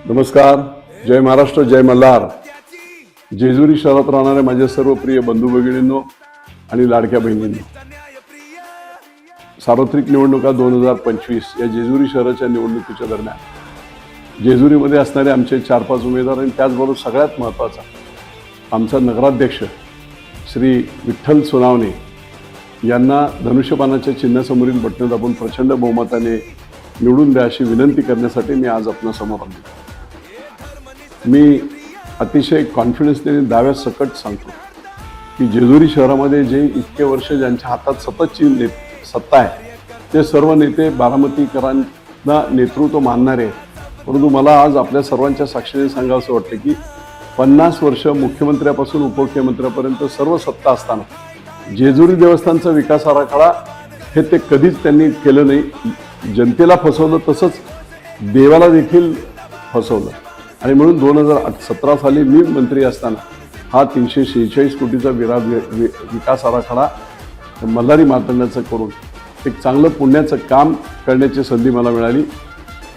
नमस्कार. जय महाराष्ट्र, जय मल्हार. जेजुरी शहरात राहणारे माझे सर्व प्रिय बंधू भगिनींनो आणि लाडक्या बहिणींनो, सार्वत्रिक निवडणुका 2025 या जेजुरी शहराच्या निवडणुकीच्या दरम्यान जेजुरीमध्ये असणारे आमचे 4-5 उमेदवार आणि त्याचबरोबर सगळ्यात महत्त्वाचा आमचा नगराध्यक्ष श्री विठ्ठल सोनावणे यांना धनुष्यबाणाच्या चिन्हासमोरील बटणे दाबून प्रचंड बहुमताने निवडून द्या अशी विनंती करण्यासाठी मी आज आपणासमोर आलो. मी अतिशय कॉन्फिडन्सने दाव्यासकट सांगतो की जेजुरी शहरामध्ये जे इतके वर्ष ज्यांच्या हातात सततची सत्ता आहे ते सर्व नेते बारामतीकरांना नेतृत्व मानणारे आहेत. परंतु मला आज आपल्या सर्वांच्या साक्षीने सांगावंसं वाटतं की 50 वर्ष मुख्यमंत्र्यापासून उपमुख्यमंत्र्यापर्यंत सर्व सत्ता असताना जेजुरी देवस्थानचा विकास आराखडा हे ते कधीच त्यांनी केलं नाही. जनतेला फसवलं, तसंच देवाला देखील फसवलं. आणि म्हणून 2017 साली मी मंत्री असताना हा 346 कोटीचा विकास आराखडा मल्हारी मार्तंडाचं करून एक चांगलं पुण्याचं काम करण्याची संधी मला मिळाली.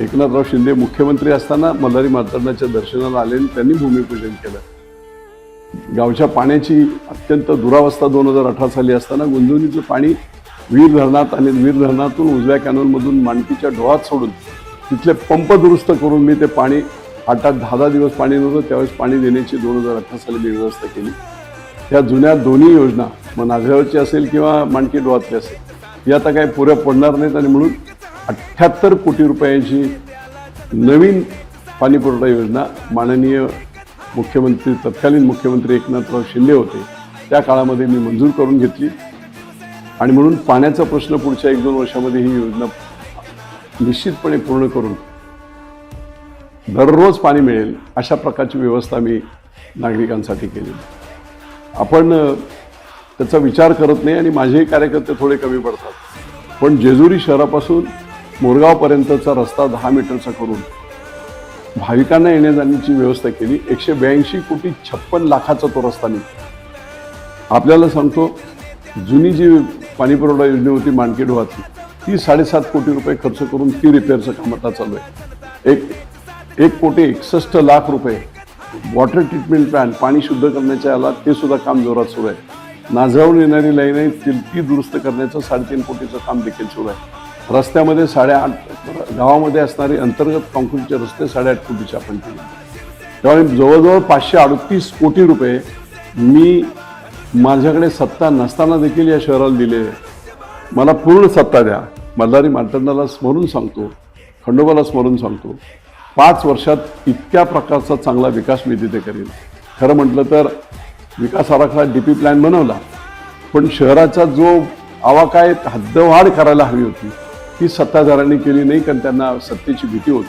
एकनाथराव शिंदे मुख्यमंत्री असताना मल्हारी मार्तंडाच्या दर्शनाला आले आणि त्यांनी भूमिपूजन केलं. गावच्या पाण्याची अत्यंत दुरावस्था 2018 साली असताना गुंजवणीचं पाणी वीर धरणात आणि वीर धरणातून उजव्या कॅनॉलमधून माणकीच्या डोहात सोडून तिथले पंप दुरुस्त करून मी ते पाणी 8-10 दिवस पाणी नव्हतं त्यावेळेस पाणी देण्याची 2018 साली मी व्यवस्था केली. त्या जुन्या दोन्ही योजना मग नाझगावची असेल किंवा माणकी डोहातली असेल या आता काही पुऱ्या पडणार नाहीत आणि म्हणून 78 कोटी रुपयांची नवीन पाणीपुरवठा योजना माननीय मुख्यमंत्री तत्कालीन मुख्यमंत्री एकनाथराव शिंदे होते त्या काळामध्ये मी मंजूर करून घेतली. आणि म्हणून पाण्याचा प्रश्न पुढच्या 1-2 वर्षामध्ये ही योजना निश्चितपणे पूर्ण करून दररोज पाणी मिळेल अशा प्रकारची व्यवस्था मी नागरिकांसाठी केली. आपण त्याचा विचार करत नाही आणि माझेही कार्यकर्ते थोडे कमी पडतात. पण जेजुरी शहरापासून मोरगावपर्यंतचा रस्ता 10 मीटरचा करून भाविकांना येण्या जाण्याची व्यवस्था केली. 182 कोटी 56 लाखाचा तो रस्ता निघतो. आपल्याला सांगतो, जुनी जी पाणीपुरवठा योजना होती माणकी डोहातली ती 7.5 कोटी रुपये खर्च करून ती रिपेअरचं काम आता चालू आहे. 1 कोटी 61 लाख रुपये वॉटर ट्रीटमेंट प्लॅन्ट पाणी शुद्ध करण्याच्या याला ते सुद्धा काम जोरात सुरू आहे. नाझगावून येणारी लाईन आहे ती दुरुस्त करण्याचं 3.5 कोटीचं काम देखील सुरू आहे. रस्त्यामध्ये 8.5 गावामध्ये असणारे अंतर्गत कॉन्क्रीटचे रस्ते 8.5 कोटीचे आपण केले. त्यामुळे जवळजवळ 538 कोटी रुपये मी माझ्याकडे सत्ता नसताना देखील या शहराला दिले. मला पूर्ण सत्ता द्या. मल्हारी मार्तंडाला स्मरून सांगतो, खंडोबाला स्मरून सांगतो, 5 वर्षात इतक्या प्रकारचा चांगला विकास मी तिथे करेन. खरं म्हटलं तर विकास आराखडा DP प्लॅन बनवला, पण शहराचा जो आवाकाय हद्दवाढ करायला हवी होती ती सत्ताधाऱ्यांनी केली नाही, कारण त्यांना सत्तेची भीती होती.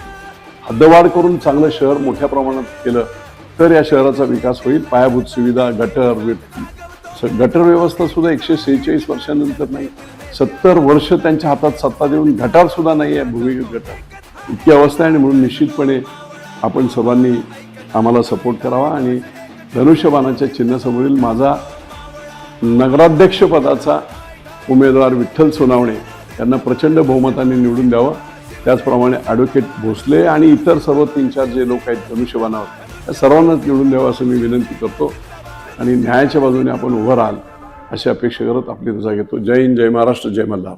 हद्दवाढ करून चांगलं शहर मोठ्या प्रमाणात केलं तर या शहराचा विकास होईल. पायाभूत सुविधा, गटर व्यवस्था सुद्धा 146 वर्षानंतर नाही, 70 वर्ष त्यांच्या हातात सत्ता देऊन गटार सुद्धा नाही आहे, भूमिगत गटार इतकी अवस्था आहे. आणि म्हणून निश्चितपणे आपण सर्वांनी आम्हाला सपोर्ट करावा आणि धनुष्यबाणाच्या चिन्हासमोरील माझा नगराध्यक्षपदाचा उमेदवार विठ्ठल सोनावणे यांना प्रचंड बहुमताने निवडून द्यावं. त्याचप्रमाणे ॲडव्होकेट भोसले आणि इतर सर्व 3-4 जे लोक आहेत धनुष्यबाणावर त्या सर्वांनाच निवडून द्यावं असं मी विनंती करतो आणि न्यायाच्या बाजूने आपण उभं राहाल अशी अपेक्षा करत आपली रजा घेतो. जय हिंद, जय महाराष्ट्र, जय मल्हार.